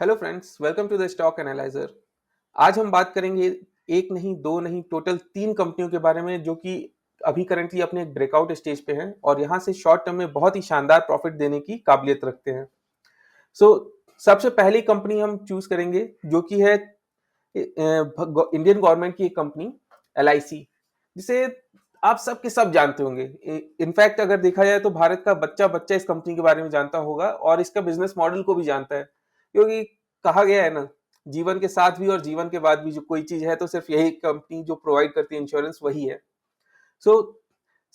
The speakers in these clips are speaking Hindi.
Hello friends, welcome to the stock analyser. आज हम बात करेंगे एक नहीं, दो नहीं, टोटल तीन कंपनियों के बारे में जो कि अभी करंटली अपने एक ब्रेकआउट स्टेज पे हैं और यहाँ से शॉर्ट टर्म में बहुत ही शानदार प्रॉफिट देने की काबिलियत रखते हैं। सो सबसे पहली कंपनी हम चूज करेंगे जो कि है इंडियन गवर्नमेंट की एक कंपनी LIC, जिसे आप सब के सब जानते होंगे। इनफैक्ट अगर देखा जाए तो भारत का बच्चा बच्चा इस कंपनी के बारे में जानता होगा और इसका बिजनेस मॉडल को भी जानता है, क्योंकि कहा गया है ना, जीवन के साथ भी और जीवन के बाद भी जो कोई चीज है तो सिर्फ यही कंपनी जो प्रोवाइड करती है इंश्योरेंस वही है। सो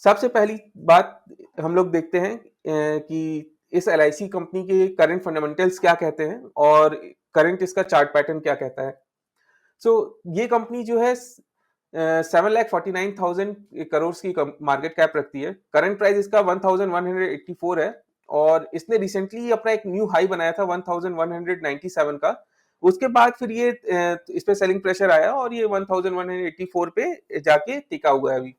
सबसे पहली बात हम लोग देखते हैं कि इस LIC कंपनी के करंट फंडामेंटल्स क्या कहते हैं और करंट इसका चार्ट पैटर्न क्या कहता है। सो ये कंपनी जो है 7,49,000 करोड़ की मार्केट कैप रखती है। करंट प्राइस इसका 1,184 है और इसने रिसेंटली अपना एक न्यू हाई बनाया था 1,197 का। उसके बाद फिर ये इस पे सेलिंग प्रेशर आया और ये 1,184 पे जाके टिका हुआ है अभी।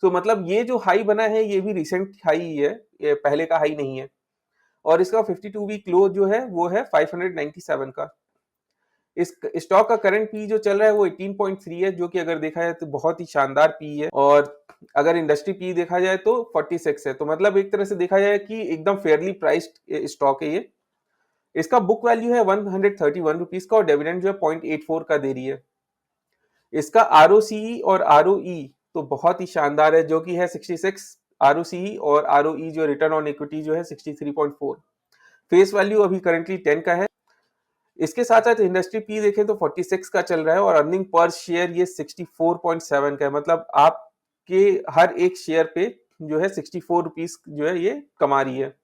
तो मतलब ये जो हाई बना है ये भी रिसेंट हाई ही है, ये पहले का हाई नहीं है। और इसका 52 वीक लो जो है वो है 597 का। इस स्टॉक का करंट पी जो चल रहा है वो 18.3 है, जो कि अगर देखा जाए तो बहुत ही शानदार पी है। और अगर इंडस्ट्री पी देखा जाए तो 46 है, तो मतलब एक तरह से देखा जाए कि एकदम फेयरली प्राइस्ड स्टॉक है ये। इसका बुक वैल्यू है 131 रुपीज का और डिविडेंड जो है 0.84 का दे रही है। इसका ROCE और ROE तो बहुत ही शानदार है, जो कि है 66 ROCE और ROE जो रिटर्न ऑन इक्विटी जो है 63.4। फेस वैल्यू अभी करेंटली 10 का है। इसके साथ साथ इंडस्ट्री पी देखें तो 46 का चल रहा है और अर्निंग पर शेयर ये 64.7 का है। मतलब आपके हर एक शेयर पे जो है 64 रुपीज जो है ये कमा रही है।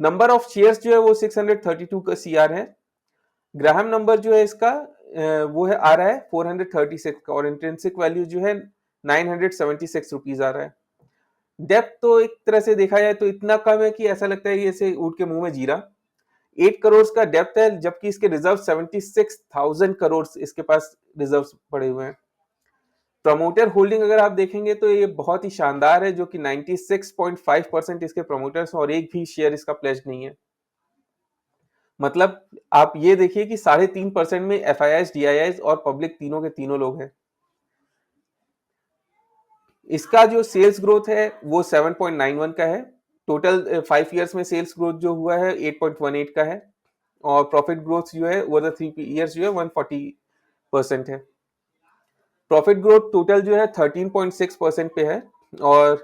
नंबर ऑफ शेयर्स जो है वो 632 का CR है। ग्राहम नंबर जो है इसका वो है आ रहा है 436 का और इंट्रिंसिक वैल्यू जो है 976 रुपीज आ रहा है। डेप्थ तो एक तरह से देखा जाए तो इतना कम है कि ऐसा लगता है कि ऐसे ऊँट के मुंह में जीरा। 8 करोड़ का डेप्थ है, जबकि इसके रिजर्व 76,000 करोड़ इसके पास रिजर्व पड़े हुए हैं। प्रमोटर होल्डिंग अगर आप देखेंगे तो ये बहुत ही शानदार है, जो कि 96.5% इसके प्रमोटर्स और एक भी शेयर इसका प्लेज नहीं है। मतलब आप ये देखिए कि 3.5% में FIIs, DIIs और पब्लिक तीनों के तीनों लोग हैं। इसका जो सेल्स ग्रोथ है वो 7.91 का है। टोटल 5 ईयर्स में सेल्स ग्रोथ जो हुआ है 8.18 का है और प्रॉफिट ग्रोथ जो है ओवर द 3 ईयर्स जो है 140% है। प्रॉफिट ग्रोथ टोटल जो है 13.6% पे है और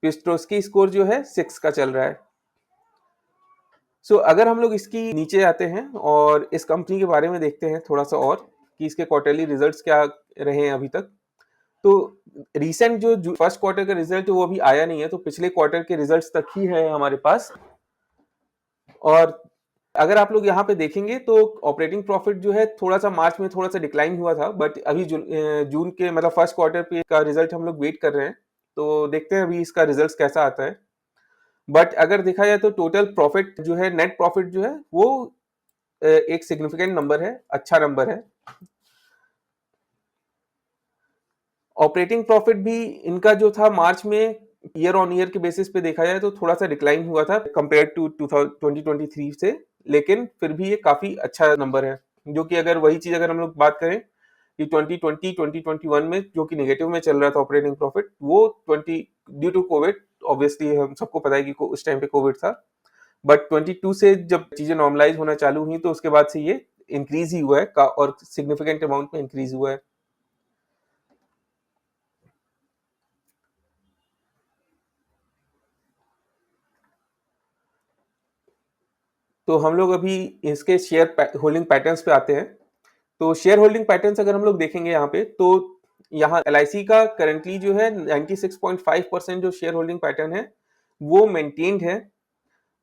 पिस्ट्रोस्की स्कोर जो है 6 का चल रहा है। अगर हम लोग इसकी नीचे आते हैं और इस कंपनी के बारे में देखते हैं थोड़ा सा और कि इसके क्वार्टरली रिजल्ट्स क्या रहे हैं अभी तक। तो रिसेंट जो फर्स्ट क्वार्टर का रिजल्ट है वो अभी आया नहीं है, तो पिछले क्वार्टर के रिजल्ट्स तक ही है हमारे पास। और अगर आप लोग यहाँ पे देखेंगे तो ऑपरेटिंग प्रॉफिट जो है थोड़ा सा मार्च में थोड़ा सा डिक्लाइन हुआ था, बट अभी जून के मतलब फर्स्ट क्वार्टर पे का रिजल्ट हम लोग वेट कर रहे हैं, तो देखते हैं अभी इसका रिजल्ट कैसा आता है। बट अगर देखा जाए तो टोटल प्रॉफिट जो है, नेट प्रॉफिट जो है वो एक सिग्निफिकेंट नंबर है, अच्छा नंबर है। ऑपरेटिंग प्रॉफिट भी इनका जो था मार्च में ईयर ऑन ईयर के बेसिस पे देखा जाए तो थोड़ा सा डिक्लाइन हुआ था कंपेयर टू 2023 से, लेकिन फिर भी ये काफी अच्छा नंबर है। जो कि अगर वही चीज अगर हम लोग बात करें कि 2020 2021 में जो कि नेगेटिव में चल रहा था ऑपरेटिंग प्रॉफिट, वो 20 ड्यू टू कोविड, ऑब्वियसली हम सबको पता है कि उस टाइम पे कोविड था, बट 22 से जब चीजें नॉर्मलाइज होना चालू हुई तो उसके बाद से ये इंक्रीज ही हुआ है और सिग्निफिकेंट अमाउंट में इंक्रीज हुआ है। तो हम लोग अभी इसके शेयर होल्डिंग पैटर्न्स पे आते हैं। तो शेयर होल्डिंग पैटर्न्स अगर हम लोग देखेंगे यहाँ पे तो यहाँ LIC का करंटली जो है 96.5% जो शेयर होल्डिंग पैटर्न है वो मेंटेन्ड है।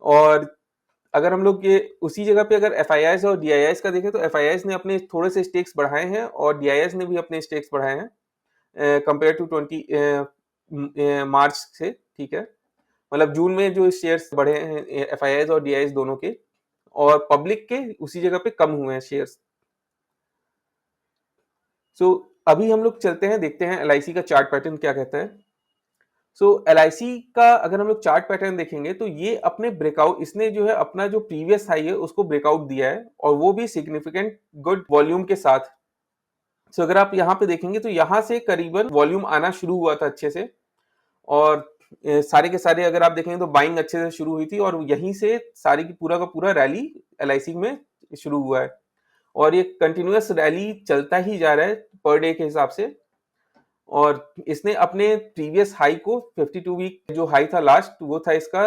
और अगर हम लोग ये उसी जगह पे अगर FIIs और DIIs का देखें तो FIIs ने अपने थोड़े से स्टेक्स बढ़ाए हैं और DIIs ने भी अपने स्टेक्स बढ़ाए हैं कंपेयर टू 20 मार्च से, ठीक है। मतलब जून में जो शेयर्स बढ़े हैं FIIs और DIIs दोनों के, और पब्लिक के उसी जगह पे कम हुए हैं शेयर्स। अभी हम लोग चलते हैं, देखते हैं LIC का चार्ट पैटर्न क्या कहता है। सो एलआईसी का अगर हम लोग चार्ट पैटर्न देखेंगे तो ये अपने ब्रेकआउट, इसने जो है अपना जो प्रीवियस हाई है उसको ब्रेकआउट दिया है और वो भी सिग्निफिकेंट गुड वॉल्यूम के साथ। सो अगर आप यहाँ पे देखेंगे तो यहाँ से करीबन वॉल्यूम आना शुरू हुआ था अच्छे से, और सारे के सारे अगर आप देखेंगे तो बाइंग अच्छे से शुरू हुई थी और यहीं से सारी की पूरा का पूरा रैली एलआईसी में शुरू हुआ है और ये कंटिन्यूअस रैली चलता ही जा रहा है पर डे के हिसाब से। और इसने अपने प्रीवियस हाई को 52 वीक जो हाई था लास्ट, वो था इसका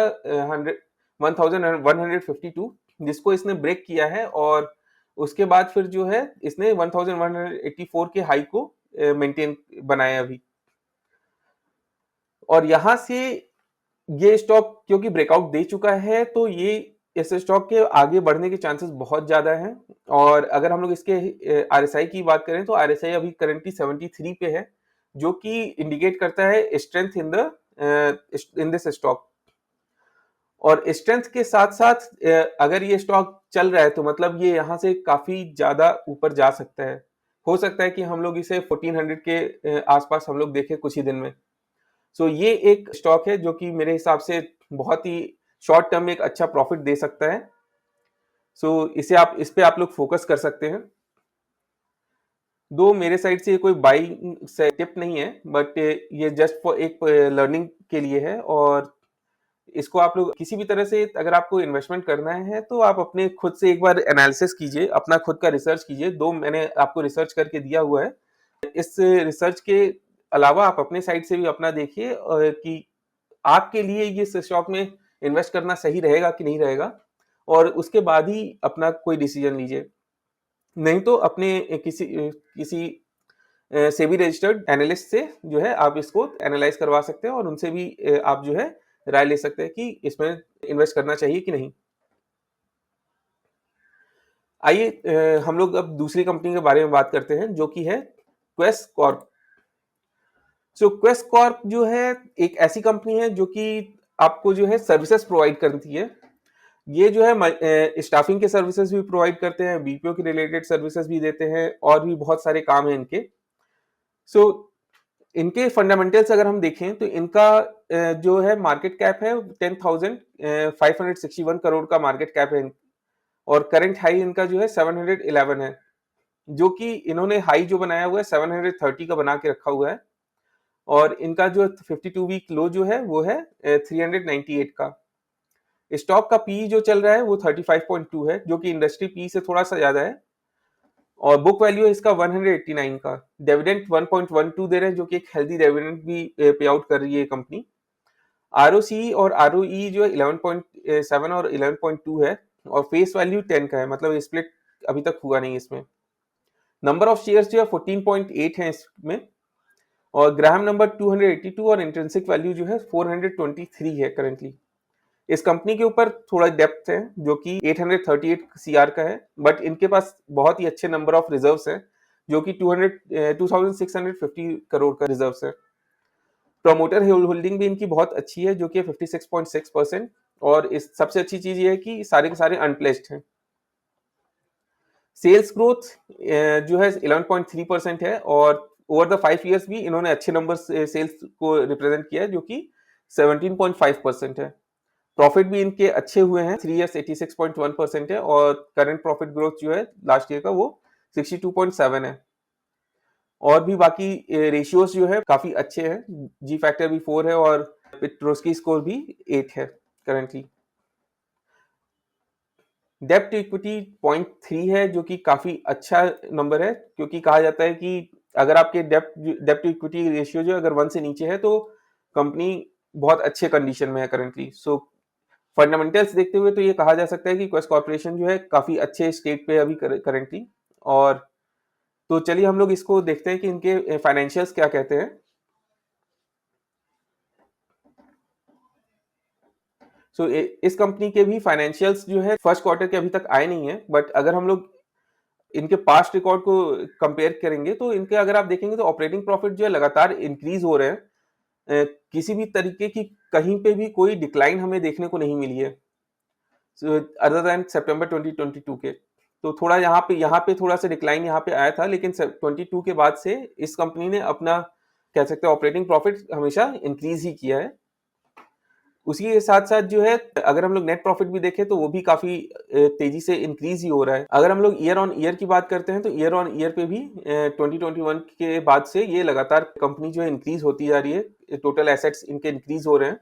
1152, जिसको इसने ब्रेक किया है और उसके बाद फिर जो है इसने 1184 के हाई को मेंटेन बनाया अभी। और यहां से ये स्टॉक क्योंकि ब्रेकआउट दे चुका है तो ये इस स्टॉक के आगे बढ़ने के चांसेस बहुत ज्यादा हैं। और अगर हम लोग इसके आरएसआई की बात करें तो आरएसआई अभी करंटली 73 पे है, जो कि इंडिकेट करता है स्ट्रेंथ इन दिस स्टॉक। और स्ट्रेंथ के साथ साथ अगर ये स्टॉक चल रहा है तो मतलब ये यहाँ से काफी ज्यादा ऊपर जा सकता है। हो सकता है कि हम लोग इसे 1400 के आसपास हम लोग देखें कुछ ही दिन में। सो ये एक स्टॉक है जो कि मेरे हिसाब से बहुत ही शॉर्ट टर्म में एक अच्छा प्रॉफिट दे सकता है। सो इस पे आप लोग फोकस कर सकते हैं। दो मेरे साइड से कोई बाइंग से टिप नहीं है, बट ये जस्ट फॉर एक लर्निंग के लिए है। और इसको आप लोग किसी भी तरह से अगर आपको इन्वेस्टमेंट करना है तो आप अपने खुद से एक बार एनालिसिस कीजिए, अपना खुद का रिसर्च कीजिए। दो मैंने आपको रिसर्च करके दिया हुआ है, इस रिसर्च के अलावा आप अपने साइड से भी अपना देखिए कि आपके लिए ये स्टॉक में इन्वेस्ट करना सही रहेगा कि नहीं रहेगा, और उसके बाद ही अपना कोई डिसीजन लीजिए। नहीं तो अपने किसी सेबी रजिस्टर्ड एनालिस्ट से जो है आप इसको एनालाइज करवा सकते हैं और उनसे भी आप जो है राय ले सकते हैं कि इसमें इन्वेस्ट करना चाहिए कि नहीं। आइए हम लोग अब दूसरी कंपनी के बारे में बात करते हैं जो कि है क्वेस्ट कॉर्प। सो क्वेस्ट कॉर्प जो है एक ऐसी कंपनी है जो कि आपको जो है सर्विसेज प्रोवाइड करती है। ये जो है स्टाफिंग के सर्विसेज भी प्रोवाइड करते हैं, बीपीओ के रिलेटेड सर्विसेज भी देते हैं और भी बहुत सारे काम हैं इनके। सो इनके फंडामेंटल्स अगर हम देखें तो इनका जो है मार्केट कैप है 10,561 करोड़ का मार्केट कैप है, और करंट हाई इनका जो है 711 है, जो कि इन्होंने हाई जो बनाया हुआ है 730 का बना के रखा हुआ है। और इनका जो 52 वीक लो जो है वो है 398 का। स्टॉक का पी जो चल रहा है वो 35.2 है, जो कि इंडस्ट्री पी से थोड़ा सा ज्यादा है। और बुक वैल्यू है इसका 189 का। डिविडेंड 1.12 दे रहे हैं, जो कि एक हेल्दी डिविडेंड भी पे आउट कर रही है कंपनी। आरओसी और आरओई जो है 11.7 और 11.2 है, और फेस वैल्यू 10 का है, मतलब स्प्लिट अभी तक हुआ नहीं इसमें। नंबर ऑफ शेयर्स जो है 14.8 है इसमें, और ग्राहम नंबर 282 और इंट्रिंसिक वैल्यू जो है 423 है करंटली। इस कंपनी के ऊपर थोड़ा डेप्थ है जो कि 838 सीआर का है, बट इनके पास बहुत ही अच्छे नंबर ऑफ रिजर्व्स हैं जो कि 2650 करोड़ का रिजर्व्स है। प्रोमोटर होल्डिंग भी इनकी बहुत अच्छी है जो कि 56.6%। और इस सबसे अच्छी चीज ये है कि सारे के सारे अनप्लेस्ड हैं। सेल्स ग्रोथ जो है 11.3% है, और ओवर द 5 इयर्स भी इन्होंने अच्छे नंबर सेल्स को रिप्रेजेंट किया है जो कि 17.5% है। प्रॉफिट भी इनके अच्छे हुए हैं, 3 इयर्स 86.1% है, और करंट प्रॉफिट ग्रोथ जो है लास्ट ईयर का वो 62.7 है। और भी बाकी रेशियोज जो है काफी अच्छे हैं, जी फैक्टर भी 4 है और पेट्रोस्की स्कोर भी 8 है करंटली। डेप्ट टू इक्विटी 0.3 है, जो कि काफी अच्छा नंबर है, क्योंकि कहा जाता है कि अगर आपके डेप्ट टू इक्विटी रेशियो जो अगर 1 से नीचे है तो कंपनी बहुत अच्छे कंडीशन में है करंटली। सो फंडामेंटल्स देखते हुए तो ये कहा जा सकता है कि क्वेस्ट कॉर्पोरेशन जो है काफी अच्छे स्टेट पे अभी करंटली। और तो चलिए हम लोग इसको देखते हैं कि इनके फाइनेंशियल्स क्या कहते हैं। सो इस कंपनी के भी फाइनेंशियल्स जो है फर्स्ट क्वार्टर के अभी तक आए नहीं है, बट अगर हम लोग इनके पास्ट रिकॉर्ड को कंपेयर करेंगे तो इनके अगर आप देखेंगे तो ऑपरेटिंग प्रॉफिट जो है लगातार इंक्रीज हो रहे हैं। किसी भी तरीके की कहीं पे भी कोई डिक्लाइन हमें देखने को नहीं मिली है अदर देन सितंबर 2022 के। तो थोड़ा यहाँ पे थोड़ा सा डिक्लाइन यहाँ पे आया था, लेकिन 22 के बाद से इस कंपनी ने अपना कह सकते हैं ऑपरेटिंग प्रॉफिट हमेशा इंक्रीज ही किया है। उसी के साथ-साथ जो है अगर हम लोग नेट प्रॉफिट भी देखें तो वो भी काफ़ी तेज़ी से इंक्रीज़ ही हो रहा है। अगर हम लोग ईयर ऑन ईयर की बात करते हैं तो ईयर ऑन ईयर पे भी 2021 के बाद से ये लगातार कंपनी जो है इंक्रीज़ होती जा रही है। टोटल एसेट्स इनके इंक्रीज़ हो रहे हैं।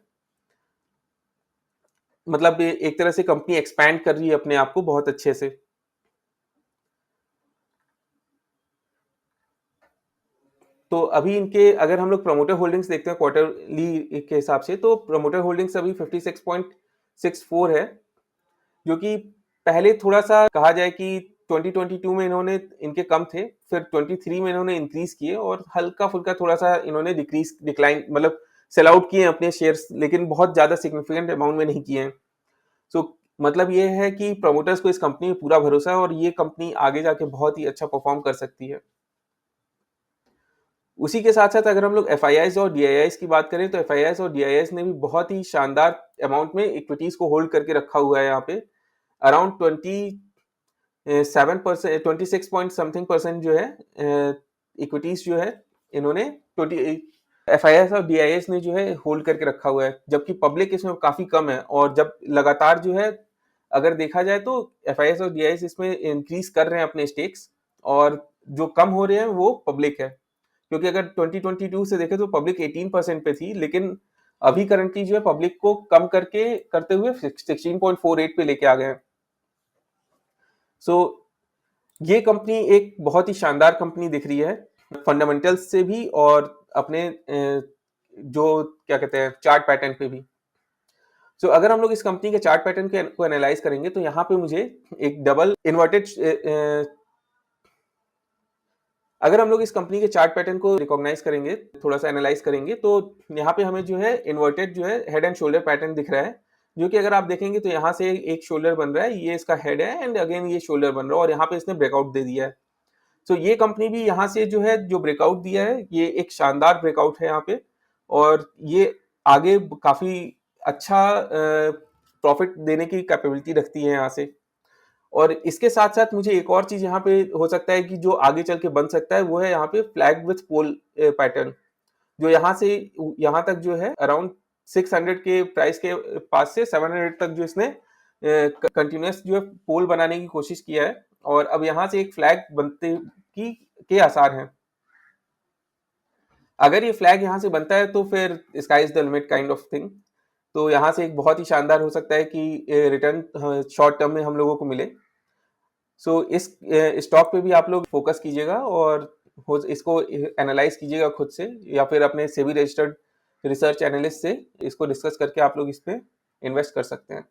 मतलब एक तरह से कंपनी एक्सपैंड कर रही है अपने आप को बहुत अच्छे से। तो अभी इनके अगर हम लोग प्रमोटर होल्डिंग्स देखते हैं क्वार्टरली के हिसाब से तो प्रमोटर होल्डिंग्स अभी 56.64 है, जो कि पहले थोड़ा-सा कहा जाए कि 2022 में इन्होंने इनके कम थे, फिर 23 में इन्होंने इंक्रीज़ किए और हल्का-फुल्का थोड़ा-सा इन्होंने डिक्लाइन मतलब सेल आउट किए हैं अपने शेयर्स, लेकिन बहुत ज़्यादा सिग्निफिकेंट अमाउंट में नहीं किए हैं। सो मतलब ये है कि प्रमोटर्स को इस कंपनी में पूरा भरोसा है और ये कंपनी आगे जाके बहुत ही अच्छा परफॉर्म कर सकती है। उसी के साथ-साथ अगर हम लोग एफआईआईज़ और डीआईआईज़ की बात करें तो एफआईआईज़ और डीआईआईज़ ने भी बहुत ही शानदार अमाउंट में इक्विटीज़ को होल्ड करके रखा हुआ है यहाँ पे। अराउंड 7% 26 पॉइंट समथिंग परसेंट जो है इक्विटीज जो है इन्होंने 20 एफआईआईएस और डीआईएस ने जो है होल्ड करके रखा हुआ है, जबकि पब्लिक इसमें काफी कम है। और जब लगातार जो है अगर देखा जाए तो एफआईआईएस और डीआईएस इसमें इंक्रीज कर रहे हैं अपने स्टेक्स, और जो कम हो रहे हैं वो पब्लिक है। क्योंकि अगर 2022 से देखें तो पब्लिक 18% पे थी, लेकिन अभी करंटली जो है पब्लिक को कम करके करते हुए 16.48 पे लेके आ गए हैं। सो ये कंपनी एक बहुत ही शानदार कंपनी दिख रही है फंडामेंटल्स से भी और अपने जो क्या कहते हैं चार्ट पैटर्न पे भी। सो अगर हम लोग इस कंपनी के चार्ट पैटर्न को एनालाइज करेंगे तो यहाँ पे मुझे एक डबल इन्वर्टेड अगर हम लोग इस कंपनी के चार्ट पैटर्न को रिकॉग्नाइज करेंगे, थोड़ा सा एनालाइज करेंगे, तो यहाँ पे हमें जो है इन्वर्टेड जो है हेड एंड शोल्डर पैटर्न दिख रहा है, जो कि अगर आप देखेंगे तो यहाँ से एक शोल्डर बन रहा है, ये इसका हेड है एंड अगेन ये शोल्डर बन रहा है और यहाँ पे इसने ब्रेकआउट दे दिया है। तो ये कंपनी भी यहाँ से जो है जो ब्रेकआउट दिया है ये एक शानदार ब्रेकआउट है यहाँ पे, और ये आगे काफी अच्छा प्रॉफिट देने की कैपेबिलिटी रखती है यहाँ से। और इसके साथ साथ मुझे एक और चीज यहाँ पे हो सकता है कि जो आगे चल के बन सकता है वो है यहाँ पे फ्लैग विथ पोल पैटर्न, जो यहाँ से यहाँ तक जो है अराउंड 600 के प्राइस के पास से 700 तक जो इसने कंटिन्यूस जो है पोल बनाने की कोशिश किया है, और अब यहाँ से एक फ्लैग बनते की के आसार हैं। अगर ये फ्लैग यहाँ से बनता है तो फिर sky is the limit kind of thing. तो यहाँ से एक बहुत ही शानदार हो सकता है कि रिटर्न शॉर्ट टर्म में हम लोगों को मिले। सो इस स्टॉक पे भी आप लोग फोकस कीजिएगा और इसको एनालाइज कीजिएगा खुद से, या फिर अपने सेबी रजिस्टर्ड रिसर्च एनालिस्ट से इसको डिस्कस करके आप लोग इस पे इन्वेस्ट कर सकते हैं।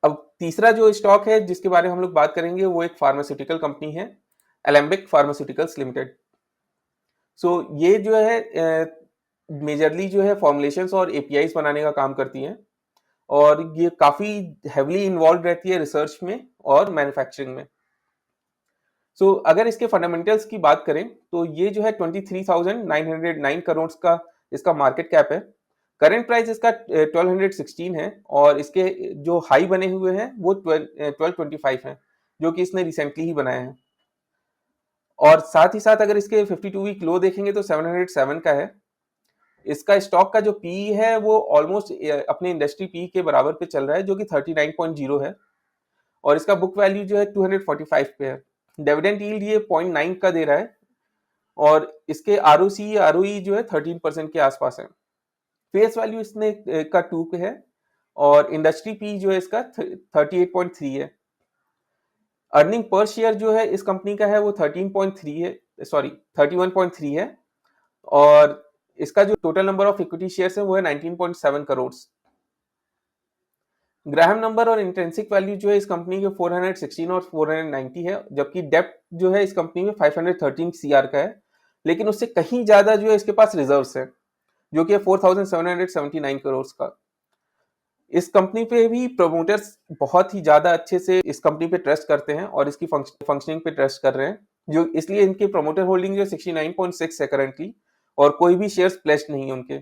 अब तीसरा जो स्टॉक है जिसके बारे में हम लोग बात करेंगे वो एक फार्मास्यूटिकल कंपनी है, एलेम्बिक फार्मास्यूटिकल्स लिमिटेड। सो ये जो है मेजरली जो है फॉर्मुलेशंस और एपीआईज बनाने का काम करती हैं, और ये काफी हेवली इन्वॉल्व रहती है रिसर्च में और मैन्युफैक्चरिंग में। सो अगर इसके फंडामेंटल्स की बात करें तो ये जो है 23,909 करोड़ का इसका मार्केट कैप है। करंट प्राइस इसका 1216 है, और इसके जो हाई बने हुए हैं वो 1225 है, जो कि इसने रिसेंटली ही बनाया है। और साथ ही साथ अगर इसके 52 वीक लो देखेंगे तो 707 का है। इसका स्टॉक का जो पी है वो ऑलमोस्ट अपने इंडस्ट्री पी के बराबर पे चल रहा है, जो कि 39.0 है, और इसका बुक वैल्यू जो है 245 पे है। डिविडेंड यील्ड ये 0.9 का दे रहा है, और इसके आरओसी आरओई जो है 13% के आसपास है। फेस वैल्यू इसने का 2 पे है, और इंडस्ट्री पी जो है इसका 38.3 है। अर्निंग पर शेयर जो है इस कंपनी का है वो 13.3 है, सॉरी 31.3 है, और इसका जो total number of equity shares है वो है 19.7 करोड़। ग्राहम नंबर और इंट्रिंसिक वैल्यू जो है इस कंपनी के 416 और 490 है, जबकि डेप्थ जो है इस कंपनी में 513 सीआर का है, लेकिन उससे कहीं ज्यादा जो है इसके पास रिजर्व्स है, जो कि 4,779 करोड़ का। इस कंपनी पे भी प्रमोटर्स बहुत ही ज्यादा अच्छे से इस कंपनी पे ट्रस्ट करते हैं और इसकी फंक्शनिंग पे ट्रस्ट कर रहे हैं, जो इसलिए इनके प्रमोटर होल्डिंग जो 69.6 है करंटली, और कोई भी शेयर्स प्लेस्ड नहीं है उनके।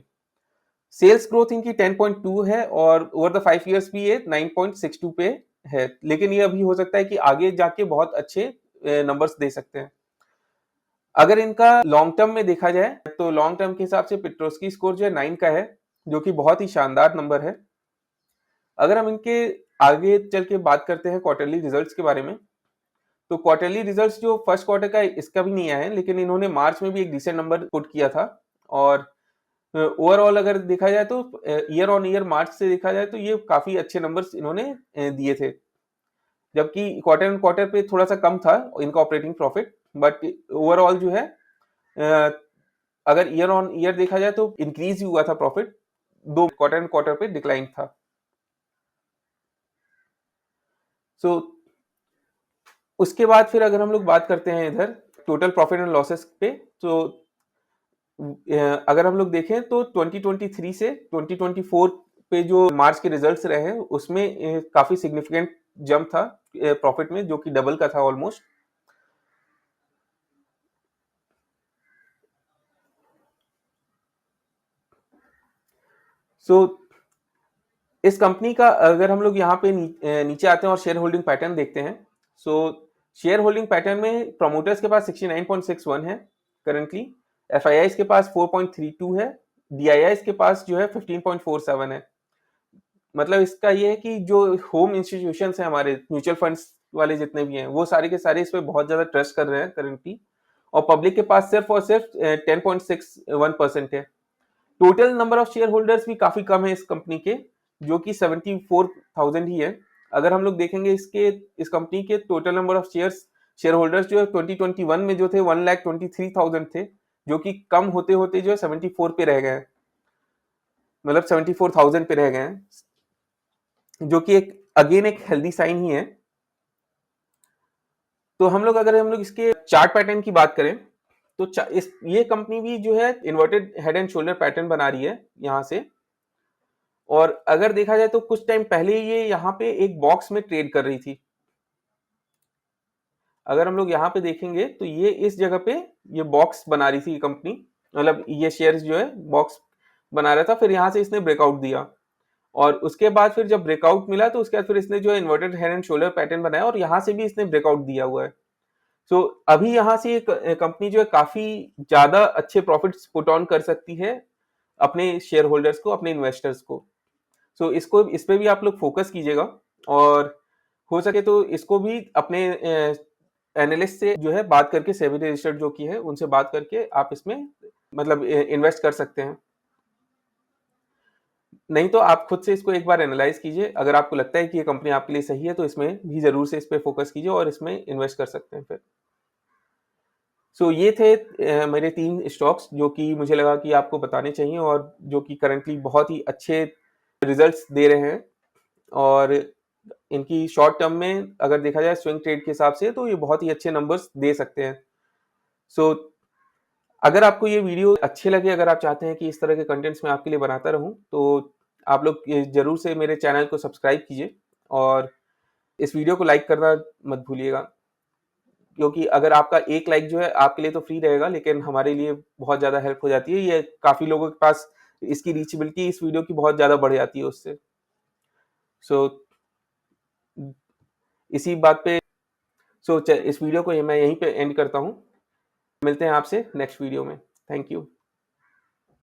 सेल्स ग्रोथ इनकी 10.2 है, और ओवर द 5 इयर्स भी ये 9.62 पे है, लेकिन ये अभी हो सकता है कि आगे जाके बहुत अच्छे नंबर्स दे सकते हैं। अगर इनका लॉन्ग टर्म में देखा जाए तो लॉन्ग टर्म के हिसाब से पेट्रोस्की स्कोर जो है 9 का है, जो कि बहुत ही शानदार नंबर है। अगर हम इनके आगे चल के बात करते हैं क्वार्टरली रिजल्ट्स के बारे में, तो क्वार्टरली रिजल्ट्स जो फर्स्ट क्वार्टर का इसका भी नहीं आया है, लेकिन इन्होंने मार्च में भी एक डिसेंट नंबर पुट किया था। और ओवरऑल अगर देखा जाए तो ईयर ऑन ईयर मार्च से देखा जाए तो ये काफी अच्छे नंबर्स इन्होंने दिए थे, जबकि क्वार्टर एंड क्वार्टर पे थोड़ा सा कम था इनका ऑपरेटिंग प्रॉफिट, बट ओवरऑल जो है अ, अगर ईयर ऑन ईयर देखा जाए तो इंक्रीज ही हुआ था प्रॉफिट, दो क्वार्टर एंड क्वार्टर पे डिक्लाइन था। सो उसके बाद फिर अगर हम लोग बात करते हैं इधर टोटल प्रॉफिट एंड लॉसेस पे, तो अगर हम लोग देखें तो 2023 से 2024 पे जो मार्च के रिजल्ट्स रहे हैं उसमें काफी सिग्निफिकेंट जंप था प्रॉफिट में, जो कि डबल का था ऑलमोस्ट। सो इस कंपनी का अगर हम लोग यहाँ पे नीचे आते हैं और शेयर होल्डिंग पैटर्न देखते हैं, सो शेयर होल्डिंग पैटर्न में प्रमोटर्स के पास 69.61 है करंटली, एफआईआईस के पास 4.32 है, डीआईआईस के पास जो है 15.47 है। मतलब इसका ये है कि जो होम इंस्टीट्यूशंस हैं हमारे म्यूचुअल फंड्स वाले जितने भी हैं वो सारे के सारे इस पे बहुत ज्यादा ट्रस्ट कर रहे हैं करंटली, और पब्लिक के पास सिर्फ और सिर्फ 10.61% है। Total number of share holders भी काफी कम है इस कंपनी के, जो कि 74,000 ही है। अगर हम लोग देखेंगे इस कंपनी के total number of share holders जो है 2021 में जो थे 1,23,000 थे, जो कि कम होते होते जो है 74 पे रह गए हैं, मतलब 74,000 पे रह गए हैं, जो कि एक अगेन एक हेल्दी साइन ही है। तो अगर हम लोग इसके चार्ट पैटर्न की बात करें तो ये कंपनी भी जो है inverted head and shoulder pattern बना रही है यहाँ से, और अगर देखा जाए तो कुछ टाइम पहले ये यहाँ पे एक बॉक्स में ट्रेड कर रही थी। अगर हम लोग यहाँ पे देखेंगे तो ये इस जगह पे ये बॉक्स बना रही थी ये कंपनी, मतलब ये शेयर्स जो है बॉक्स बना रहा था, फिर यहाँ से इसने ब्रेकआउट दिया, और उसके बाद फिर जब ब्रेकआउट मिला तो उसके बाद फिर इसने जो है inverted head and shoulder pattern बनाया, और यहाँ से भी इसने ब्रेकआउट दिया हुआ है। सो अभी यहाँ से एक कंपनी जो है काफी ज्यादा अच्छे प्रॉफिट्स पुट ऑन कर सकती है अपने शेयर होल्डर्स को, अपने इन्वेस्टर्स को। सो इस पे भी आप लोग फोकस कीजिएगा, और हो सके तो इसको भी अपने एनालिस्ट से जो है बात करके, सेबी रजिस्टर्ड जो की है उनसे बात करके आप इसमें मतलब इन्वेस्ट कर सकते हैं। नहीं तो आप खुद से इसको एक बार एनालाइज कीजिए, अगर आपको लगता है कि ये कंपनी आपके लिए सही है तो इसमें भी जरूर से इस पे फोकस कीजिए और इसमें इन्वेस्ट कर सकते हैं फिर। सो ये थे मेरे 3 स्टॉक्स जो कि मुझे लगा कि आपको बताने चाहिए, और जो कि करंटली बहुत ही अच्छे रिजल्ट्स दे रहे हैं, और इनकी शॉर्ट टर्म में अगर देखा जाए स्विंग ट्रेड के हिसाब से तो ये बहुत ही अच्छे नंबर्स दे सकते हैं। सो अगर आपको ये वीडियो अच्छे लगे, अगर आप चाहते हैं कि इस तरह के कंटेंट्स मैं आपके लिए बनाता रहूं, तो आप लोग जरूर से मेरे चैनल को सब्सक्राइब कीजिए, और इस वीडियो को लाइक करना मत भूलिएगा, क्योंकि अगर आपका एक लाइक जो है आपके लिए तो फ्री रहेगा, लेकिन हमारे लिए बहुत ज़्यादा हेल्प हो जाती है, ये काफ़ी लोगों के पास इसकी रीचेबिलिटी इस वीडियो की बहुत ज़्यादा बढ़ जाती है उससे। सो इसी बात पे इस वीडियो को मैं यहीं पे एंड करता हूँ। मिलते हैं आपसे नेक्स्ट वीडियो में। Thank you.